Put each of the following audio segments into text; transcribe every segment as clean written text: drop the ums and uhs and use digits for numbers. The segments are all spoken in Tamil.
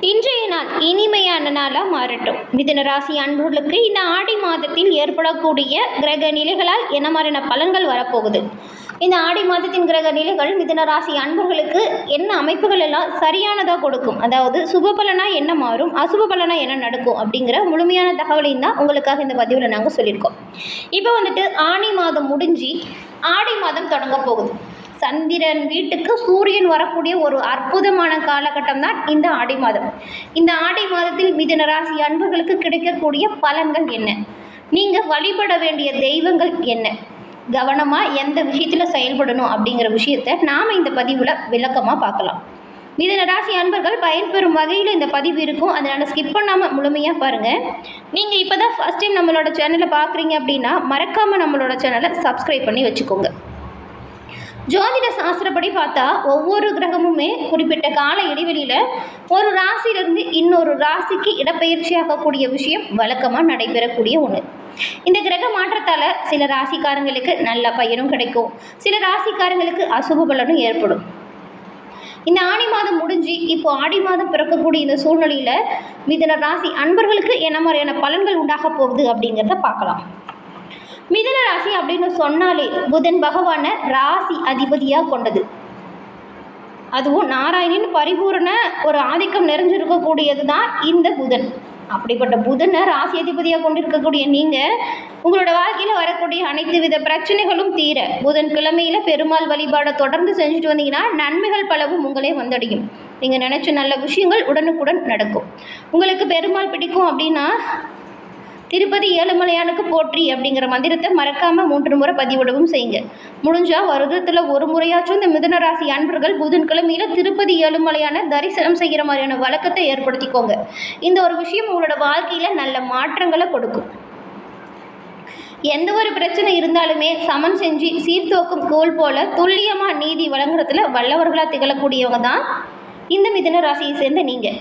இன்றைய நாள் இனிமையான நாளாக மாறட்டும். மிதுன ராசி அன்பர்களுக்கு இந்த ஆடி மாதத்தில் ஏற்படக்கூடிய கிரக நிலைகளால் என்ன மாதிரியான பலன்கள் வரப்போகுது? இந்த ஆடி மாதத்தின் கிரக நிலைகள் மிதுன ராசி அன்பர்களுக்கு என்ன அமைப்புகள் எல்லாம் சரியானதாக கொடுக்கும், அதாவது சுப பலனாக என்ன மாறும், அசுப பலனாக என்ன நடக்கும் அப்படிங்கிற முழுமையான தகவலையும் தான் உங்களுக்காக இந்த பதிவில் நாங்கள் சொல்லியிருக்கோம். இப்போ வந்துட்டு ஆனி மாதம் முடிஞ்சு ஆடி மாதம் தொடங்க போகுது. சந்திரன் வீட்டுக்கு சூரியன் வரக்கூடிய ஒரு அற்புதமான காலகட்டம் தான் இந்த ஆடி மாதம். இந்த ஆடி மாதத்தில் மிதுன ராசி அன்பர்களுக்கு கிடைக்கக்கூடிய பலன்கள் என்ன, நீங்கள் வழிபட வேண்டிய தெய்வங்கள் என்ன, கவனமாக எந்த விஷயத்தில் செயல்படணும் அப்படிங்கிற விஷயத்தை நாம் இந்த பதிவில் விளக்கமாக பார்க்கலாம். மிதுன ராசி அன்பர்கள் பயன்பெறும் வகையில் இந்த பதிவு இருக்கும், அதனால் ஸ்கிப் பண்ணாமல் முழுமையாக பாருங்கள். நீங்கள் இப்போ தான் ஃபஸ்ட் டைம் நம்மளோட சேனலை பார்க்குறீங்க அப்படின்னா மறக்காமல் நம்மளோட சேனலை சப்ஸ்கிரைப் பண்ணி வச்சுக்கோங்க. ஜோதிட சாஸ்திரப்படி பார்த்தா ஒவ்வொரு கிரகமுமே குறிப்பிட்ட கால இடைவெளியில் ஒரு ராசியிலிருந்து இன்னொரு ராசிக்கு இடப்பெயர்ச்சி ஆகக்கூடிய விஷயம் வழக்கமாக நடைபெறக்கூடிய ஒன்று. இந்த கிரக மாற்றத்தால் சில ராசிக்காரங்களுக்கு நல்ல பயனும் கிடைக்கும், சில ராசிக்காரங்களுக்கு அசுப பலனும் ஏற்படும். இந்த ஆடி மாதம் முடிஞ்சு இப்போ ஆடி மாதம் பிறக்கக்கூடிய இந்த சூழ்நிலையில் மிதுன ராசி அன்பர்களுக்கு என்ன மாதிரியான பலன்கள் உண்டாக போகுது அப்படிங்கிறத பார்க்கலாம். மிதுன ராசி அப்படின்னு சொன்னாலே புதன் பகவானை ராசி அதிபதியாக கொண்டது, அதுவும் நாராயணின் பரிபூரண ஒரு ஆதிக்கம் நிறைஞ்சிருக்கக்கூடியது தான் இந்த புதன். அப்படிப்பட்ட புதனை ராசி அதிபதியாக கொண்டிருக்கக்கூடிய நீங்கள் உங்களோட வாழ்க்கையில் வரக்கூடிய அனைத்து வித பிரச்சனைகளும் தீர புதன் கிழமையில் பெருமாள் வழிபாடை தொடர்ந்து செஞ்சுட்டு வந்தீங்கன்னா நன்மைகள் பலவும் உங்களே வந்தடையும். நீங்கள் நினச்ச நல்ல விஷயங்கள் உடனுக்குடன் நடக்கும். உங்களுக்கு பெருமாள் பிடிக்கும் அப்படின்னா திருப்பதி ஏழுமலையானுக்கு போற்றி அப்படிங்கிற மந்திரத்தை மறக்காமல் 3 முறை பதிவிடவும் செய்யுங்க. முடிஞ்சால் வருடத்தில் ஒரு முறையாச்சும் இந்த மிதுன ராசி அன்பர்கள் புதன்கிழமையில் திருப்பதி ஏழுமலையான தரிசனம் செய்கிற மாதிரியான வழக்கத்தை ஏற்படுத்திக்கோங்க. இந்த ஒரு விஷயம் உங்களோட வாழ்க்கையில் நல்ல மாற்றங்களை கொடுக்கும். எந்த ஒரு பிரச்சனை இருந்தாலுமே சமன் செஞ்சு சீர்தோக்கும் கோல் போல துல்லியமாக நீதி வழங்குறதுல வல்லவர்களாக திகழக்கூடியவங்க தான் இந்த மிதுன ராசியை சேர்ந்த நீங்கள்.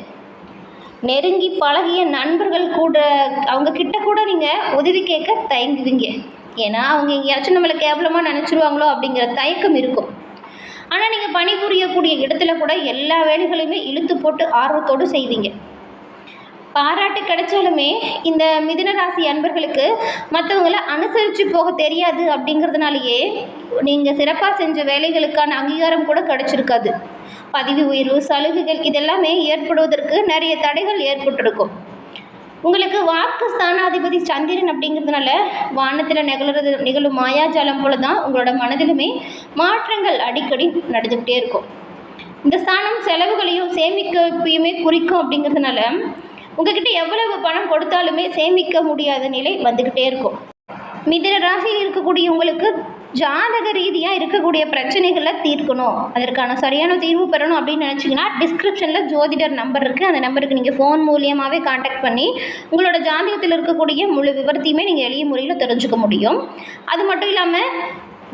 நெருங்கி பழகிய நண்பர்கள் கூட அவங்க கிட்ட கூட நீங்கள் உதவி கேட்க தயங்குவீங்க. ஏன்னா அவங்க எங்கேயாச்சும் நம்மளை கேவலமாக நினச்சிருவாங்களோ அப்படிங்கிற தயக்கம் இருக்கும். ஆனால் நீங்கள் பணிபுரியக்கூடிய இடத்துல கூட எல்லா வேலைகளையுமே இழுத்து போட்டு ஆர்வத்தோடு செய்வீங்க. பாராட்டு கிடைச்சாலுமே இந்த மிதுன ராசி அன்பர்களுக்கு மற்றவங்களை அனுசரித்து போக தெரியாது. அப்படிங்கிறதுனாலேயே நீங்கள் சிறப்பாக செஞ்ச வேலைகளுக்கான அங்கீகாரம் கூட கிடைச்சிருக்காது. பதவி உயர்வு, சலுகைகள் இதெல்லாமே ஏற்படுவதற்கு நிறைய தடைகள் ஏற்பட்டிருக்கும். உங்களுக்கு வாக்கு ஸ்தானாதிபதி சந்திரன் அப்படிங்கிறதுனால வானத்தில் நிகழும் மாயாஜாலம் போல தான் உங்களோட மனதிலுமே மாற்றங்கள் அடிக்கடி நடந்துக்கிட்டே இருக்கும். இந்த ஸ்தானம் செலவுகளையும் சேமிக்கையுமே குறிக்கும். அப்படிங்கிறதுனால உங்ககிட்ட எவ்வளவு பணம் கொடுத்தாலுமே சேமிக்க முடியாத நிலை வந்துக்கிட்டே இருக்கும். மிதுன ராசியில் இருக்கக்கூடிய உங்களுக்கு ஜாதக ரீதியாக இருக்கக்கூடிய பிரச்சனைகளை தீர்க்கணும், அதற்கான சரியான தீர்வு பெறணும் அப்படின்னு நினச்சிங்கன்னா டிஸ்கிரிப்ஷனில் ஜோதிடர் நம்பர் இருக்குது. அந்த நம்பருக்கு நீங்கள் ஃபோன் மூலியமாகவே காண்டாக்ட் பண்ணி உங்களோட ஜாதகத்தில் இருக்கக்கூடிய முழு விவரத்தையுமே நீங்கள் எளிய முறையில் தெரிஞ்சுக்க முடியும். அது மட்டும் இல்லாமல்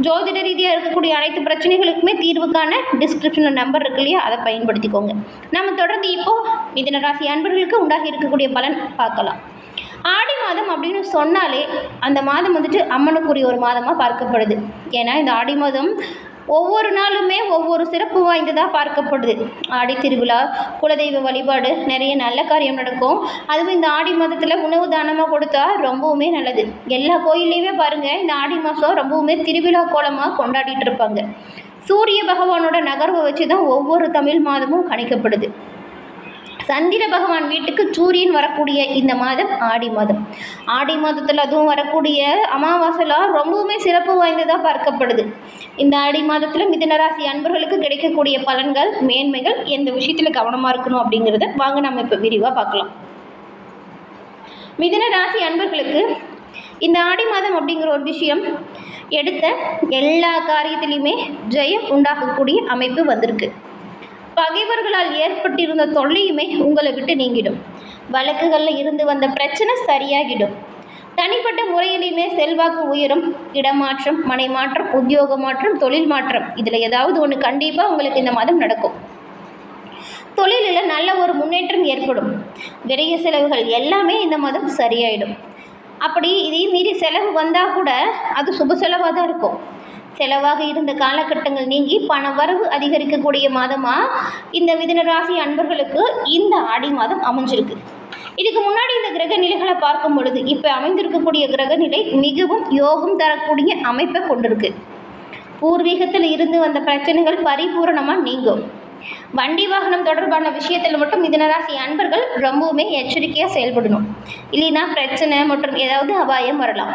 ஜோதிட ரீதியாக இருக்கக்கூடிய அனைத்து பிரச்சனைகளுக்குமே தீர்வுக்கான டிஸ்கிரிப்ஷனில் நம்பர் இருக்கு இல்லையா, அதை பயன்படுத்திக்கோங்க. நம்ம தொடர்ந்து இப்போது மிதுன ராசி அன்பர்களுக்கு உண்டாகி இருக்கக்கூடிய பலன் பார்க்கலாம். ஆடி மாதம் அப்படின்னு சொன்னாலே அந்த மாதம் வந்துட்டு அம்மனுக்குரிய ஒரு மாதமாக பார்க்கப்படுது. ஏன்னா இந்த ஆடி மாதம் ஒவ்வொரு நாளுமே ஒவ்வொரு சிறப்பு வாய்ந்ததாக பார்க்கப்படுது. ஆடி திருவிழா, குலதெய்வ வழிபாடு, நிறைய நல்ல காரியம் நடக்கும். அதுவும் இந்த ஆடி மாதத்தில் உணவு தானமாக கொடுத்தா ரொம்பவுமே நல்லது. எல்லா கோயில்லையுமே பாருங்கள் இந்த ஆடி மாதம் ரொம்பவுமே திருவிழா கோலமாக கொண்டாடிட்டு இருப்பாங்க. சூரிய பகவானோட நகர்வை வச்சு தான் ஒவ்வொரு தமிழ் மாதமும் கணிக்கப்படுது. சந்திர பகவான் வீட்டுக்கு சூரியன் வரக்கூடிய இந்த மாதம் ஆடி மாதம். ஆடி மாதத்தில் அதுவும் வரக்கூடிய அமாவாசைலாம் ரொம்பவுமே சிறப்பு வாய்ந்ததாக பார்க்கப்படுது. இந்த ஆடி மாதத்தில் மிதுன ராசி அன்பர்களுக்கு கிடைக்கக்கூடிய பலன்கள், மேன்மைகள், எந்த விஷயத்தில் கவனமாக இருக்கணும் அப்படிங்கிறத வாங்க நம்ம இப்போ விரிவாக பார்க்கலாம். மிதுன ராசி அன்பர்களுக்கு இந்த ஆடி மாதம் அப்படிங்கிற ஒரு விஷயம் எடுத்த எல்லா காரியத்திலையுமே ஜெயம் உண்டாகக்கூடிய அமைப்பு வந்திருக்கு. பகைவர்களால் ஏற்பட்டிருந்த தொல்லையுமே உங்களை விட்டு நீங்கிடும். வழக்குகளில் இருந்து வந்த பிரச்சனை சரியாகிடும். தனிப்பட்ட முறையிலையுமே செல்வாக்கு உயரும். இடமாற்றம், மனை மாற்றம், உத்தியோக மாற்றம், தொழில் மாற்றம், இதில் ஏதாவது ஒன்று கண்டிப்பாக உங்களுக்கு இந்த மாதம் நடக்கும். தொழிலில் நல்ல ஒரு முன்னேற்றம் ஏற்படும். விரைய செலவுகள் எல்லாமே இந்த மாதம் சரியாயிடும். அப்படி இதையும் மீறி செலவு வந்தால் கூட அது சுப செலவாக தான் இருக்கும். செலவாக இருந்த காலகட்டங்கள் நீங்கி பண வரவு அதிகரிக்கக்கூடிய மாதமாக இந்த மிதுன ராசி அன்பர்களுக்கு இந்த ஆடி மாதம் அமைஞ்சிருக்கு. இதுக்கு முன்னாடி இந்த கிரக நிலைகளை பார்க்கும் பொழுது இப்போ அமைந்திருக்கக்கூடிய கிரக நிலை மிகவும் யோகம் தரக்கூடிய அமைப்பை கொண்டிருக்கு. பூர்வீகத்தில் இருந்து வந்த பிரச்சனைகள் பரிபூரணமாக நீங்கும். வண்டி வாகனம் தொடர்பான விஷயத்தில் மட்டும் மிதுனராசி அன்பர்கள் ரொம்பவுமே எச்சரிக்கையாக செயல்படணும். இல்லைன்னா பிரச்சனை மற்றும் ஏதாவது அபாயம் வரலாம்.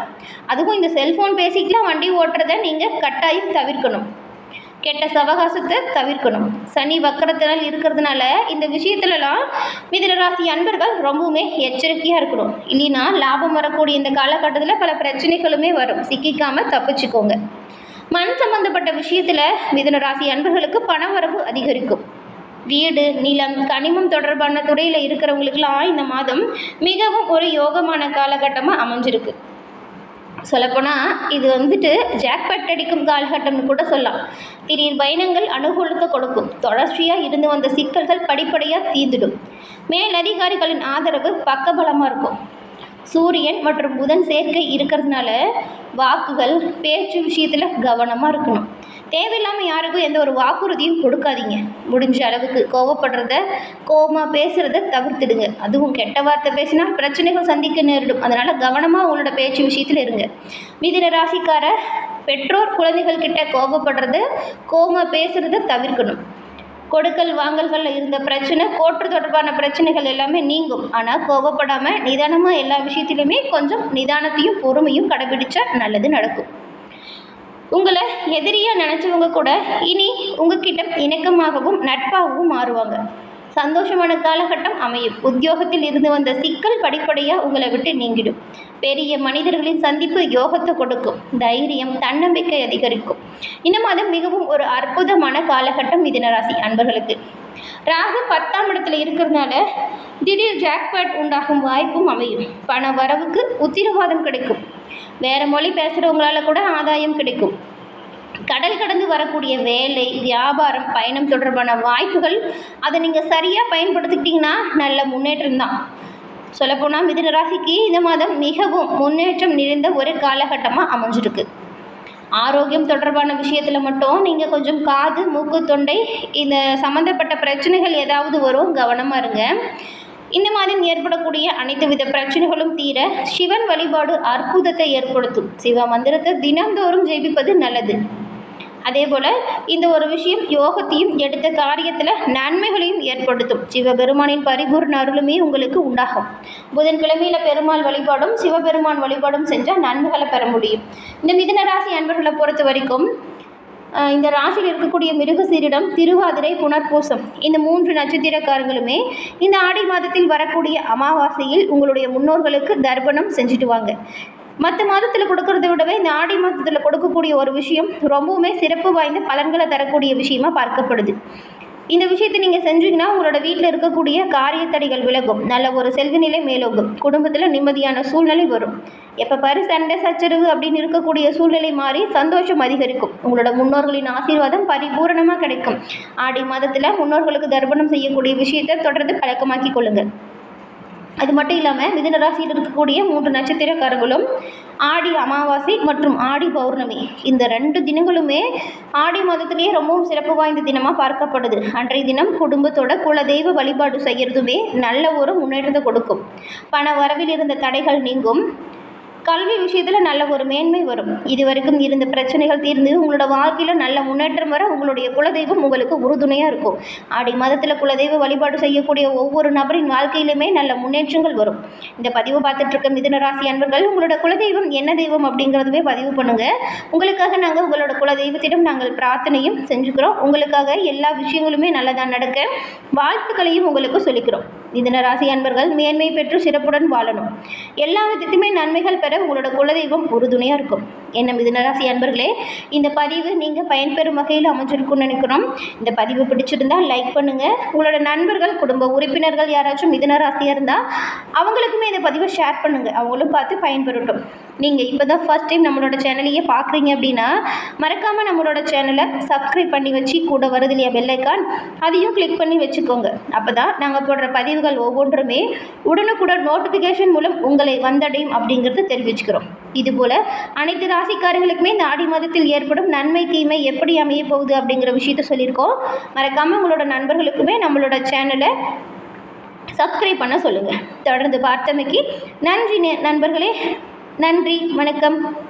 அதுவும் இந்த செல்ஃபோன் பேசிக்கலாம் வண்டி ஓட்டுறதை நீங்கள் கட்டாயம் தவிர்க்கணும். கெட்ட சவகாசத்தை தவிர்க்கணும். சனி வக்கரத்தினால் இருக்கிறதுனால இந்த விஷயத்துலலாம் மிதுனராசி அன்பர்கள் ரொம்பவுமே எச்சரிக்கையாக இருக்கணும். இல்லைன்னா லாபம் வரக்கூடிய இந்த காலகட்டத்தில் பல பிரச்சனைகளுமே வரும். சிக்கிக்காமல் தப்பிச்சுக்கோங்க. மண் சம்பந்தப்பட்ட விஷயத்தில் மிதுனராசி அன்பர்களுக்கு பண வரவு அதிகரிக்கும். வீடு, நிலம், கனிமம் தொடர்பான துறையில் இருக்கிறவங்களுக்கெல்லாம் இந்த மாதம் மிகவும் ஒரு யோகமான காலகட்டமாக அமைஞ்சிருக்கு. சொல்லப்போனால் இது ஜாக்பாட் அடிக்கும் காலகட்டம்னு கூட சொல்லலாம். திடீர் பயணங்கள் அனுகூலத்தை கொடுக்கும். தொடர்ச்சியாக இருந்து வந்த சிக்கல்கள் படிப்படியாக தீர்ந்துடும். மேலதிகாரிகளின் ஆதரவு பக்கபலமாக இருக்கும். சூரியன் மற்றும் புதன் சேர்க்கை இருக்கிறதுனால வாக்குகள் பேச்சு விஷயத்தில் கவனமாக இருக்கணும். தேவையில்லாமல் யாருக்கும் எந்த ஒரு வாக்குறுதியும் கொடுக்காதீங்க. முடிஞ்ச அளவுக்கு கோபமாக பேசுகிறத தவிர்த்துடுங்க. அதுவும் கெட்ட வார்த்தை பேசினா பிரச்சனைகள் சந்திக்க நேரிடும். அதனால் கவனமாக உங்களோட பேச்சு விஷயத்தில் இருங்க. மிதுன ராசிக்கார பெற்றோர் குழந்தைகள் கிட்ட கோபமாக பேசுகிறத தவிர்க்கணும். கொடுக்கல் வாங்கல்களில் இருந்த பிரச்சனை, கோர்ட்டு தொடர்பான பிரச்சனைகள் எல்லாமே நீங்கும். ஆனால் கோபப்படாமல் நிதானமாக எல்லா விஷயத்திலுமே கொஞ்சம் நிதானத்தையும் பொறுமையும் கடைபிடிச்சா நல்லது நடக்கும். உங்களை எதிரியாக நினச்சவங்க கூட இனி உங்ககிட்ட இணக்கமாகவும் நட்பாகவும் மாறுவாங்க. சந்தோஷமான காலகட்டம் அமையும். உத்தியோகத்தில் இருந்து வந்த சிக்கல் படிப்படியாக உங்களை விட்டு நீங்கிடும். பெரிய மனிதர்களின் சந்திப்பு யோகத்தை கொடுக்கும். தைரியம், தன்னம்பிக்கை அதிகரிக்கும். இந்த மாதம் மிகவும் ஒரு அற்புதமான காலகட்டம் மிதுனராசி அன்பர்களுக்கு. ராகு 10ஆம் இடத்துல இருக்கிறதுனால திடீர் ஜாக்பாட் உண்டாகும் வாய்ப்பும் அமையும். பண வரவுக்கு உத்திரவாதம் கிடைக்கும். வேறு மொழி பேசுகிறவங்களால கூட ஆதாயம் கிடைக்கும். கடல் கடந்து வரக்கூடிய வேலை, வியாபாரம், பயணம் தொடர்பான வாய்ப்புகள் அதை நீங்கள் சரியாக பயன்படுத்திக்கிட்டிங்கன்னா நல்ல முன்னேற்றம் தான். சொல்லப்போனால் மிதுன ராசிக்கு இந்த மாதம் மிகவும் முன்னேற்றம் நிறைந்த ஒரு காலகட்டமாக அமைஞ்சிருக்கு. ஆரோக்கியம் தொடர்பான விஷயத்தில் மட்டும் நீங்கள் கொஞ்சம் காது, மூக்கு, தொண்டை இந்த சம்மந்தப்பட்ட பிரச்சனைகள் ஏதாவது வரும், கவனமாக இருங்க. இந்த மாதம் ஏற்படக்கூடிய அனைத்து வித பிரச்சனைகளும் தீர சிவன் வழிபாடு அற்புதத்தை ஏற்படுத்தும். சிவ மந்திரத்தை தினந்தோறும் ஜெபிப்பது நல்லது. அதே போல் இந்த ஒரு விஷயம் யோகத்தையும் எடுத்த காரியத்தில் நன்மைகளையும் ஏற்படுத்தும். சிவபெருமானின் பரிபூர்ண அருளுமே உங்களுக்கு உண்டாகும். புதன்கிழமையில் பெருமாள் வழிபாடும் சிவபெருமான் வழிபாடும் செஞ்சால் நன்மைகளை பெற முடியும். இந்த மிதுன ராசி அன்பர்களை பொறுத்த வரைக்கும் இந்த ராசியில் இருக்கக்கூடிய மிருகசீரிடம், திருவாதிரை, புனர்பூசம் இந்த 3 நட்சத்திரக்காரங்களுமே இந்த ஆடி மாதத்தில் வரக்கூடிய அமாவாசையில் உங்களுடைய முன்னோர்களுக்கு தர்ப்பணம் செஞ்சுட்டு வாங்க. மற்ற மாதத்தில் கொடுக்கறத விடவே இந்த ஆடி மாதத்தில் கொடுக்கக்கூடிய ஒரு விஷயம் ரொம்பவுமே சிறப்பு வாய்ந்த பலன்களை தரக்கூடிய விஷயமாக பார்க்கப்படுது. இந்த விஷயத்தை நீங்கள் செஞ்சீங்கன்னா உங்களோட வீட்டில் இருக்கக்கூடிய காரியத்தடைகள் விலகும். நல்ல ஒரு செல்வநிலை மேலோகும். குடும்பத்தில் நிம்மதியான சூழ்நிலை வரும். எப்போ பாரு சண்டை சச்சரவு அப்படின்னு இருக்கக்கூடிய சூழ்நிலை மாறி சந்தோஷம் அதிகரிக்கும். உங்களோட முன்னோர்களின் ஆசீர்வாதம் பரிபூரணமாக கிடைக்கும். ஆடி மாதத்தில் முன்னோர்களுக்கு தர்ப்பணம் செய்யக்கூடிய விஷயத்தை தொடர்ந்து பழக்கமாக்கி கொள்ளுங்கள். அது மட்டும் இல்லாமல் மிதுன ராசியில் இருக்கக்கூடிய 3 நட்சத்திரக்காரங்களும் ஆடி அமாவாசை மற்றும் ஆடி பௌர்ணமி இந்த 2 தினங்களுமே ஆடி மாதத்திலேயே ரொம்பவும் சிறப்பு வாய்ந்த தினமாக பார்க்கப்படுது. அன்றைய தினம் குடும்பத்தோட குலதெய்வ வழிபாடு செய்கிறதுமே நல்ல ஒரு முன்னேற்றத்தை கொடுக்கும். பண வரவில் இருந்த தடைகள் நீங்கும். கல்வி விஷயத்தில் நல்ல ஒரு மேன்மை வரும். இதுவரைக்கும் இருந்த பிரச்சனைகள் தீர்ந்து உங்களோட வாழ்க்கையில் நல்ல முன்னேற்றம் வர உங்களுடைய குலதெய்வம் உங்களுக்கு உறுதுணையாக இருக்கும். ஆடி மாதத்தில் குலதெய்வ வழிபாடு செய்யக்கூடிய ஒவ்வொரு நபரின் வாழ்க்கையிலுமே நல்ல முன்னேற்றங்கள் வரும். இந்த பதிவு பார்த்துட்டு இருக்க மிதுன ராசி அன்பர்கள் உங்களோட குலதெய்வம் என்ன தெய்வம் அப்படிங்கிறதுமே பதிவு பண்ணுங்கள். உங்களுக்காக நாங்கள் உங்களோட குலதெய்வத்திடம் நாங்கள் பிரார்த்தனையும் செஞ்சுக்கிறோம். உங்களுக்காக எல்லா விஷயங்களுமே நல்லதாக நடக்க வாழ்த்துக்களையும் உங்களுக்கு சொல்லிக்கிறோம். மிதுன ராசி அன்பர்கள் மேன்மை பெற்று சிறப்புடன் வாழணும். எல்லா விதத்துமே நன்மைகள் பெற உங்களோட குலதெய்வம் உறுதுணையாக இருக்கும். என்ன மிதுன ராசி அன்பர்களே, இந்த பதிவு நீங்கள் பயன்பெறும் வகையில் அமைஞ்சிருக்கும்னு நினைக்கிறோம். இந்த பதிவு பிடிச்சிருந்தால் லைக் பண்ணுங்கள். உங்களோட நண்பர்கள், குடும்ப உறுப்பினர்கள் யாராச்சும் மிதுன ராசியாக இருந்தால் அவங்களுக்குமே இந்த பதிவை ஷேர் பண்ணுங்கள். அவங்களும் பார்த்து பயன்பெறட்டும். நீங்கள் இப்போ தான் ஃபர்ஸ்ட் டைம் நம்மளோட சேனலையே பார்க்குறீங்க அப்படின்னா மறக்காமல் நம்மளோட சேனலை சப்ஸ்கிரைப் பண்ணி வச்சு கூட வருது இல்லையா பெல் ஐக்கான், அதையும் கிளிக் பண்ணி வச்சுக்கோங்க. அப்போ தான் நாங்கள் போடுற பதிவுகள் ஒவ்வொன்றுமே உடனுக்குடன் நோட்டிஃபிகேஷன் மூலம் உங்களை வந்தடையும் அப்படிங்கிறது தெரிவிச்சுக்கிறோம். இதுபோல் அனைத்து ராசிக்காரங்களுக்குமே இந்த ஆடி மாதத்தில் ஏற்படும் நன்மை தீமை எப்படி அமைய போகுது அப்படிங்கிற விஷயத்த சொல்லியிருக்கோம். மறக்காமல் உங்களோட நண்பர்களுக்குமே நம்மளோட சேனலை சப்ஸ்கிரைப் பண்ண சொல்லுங்கள். தொடர்ந்து பார்த்தமைக்கு நன்றி நண்பர்களே. நன்றி, வணக்கம்.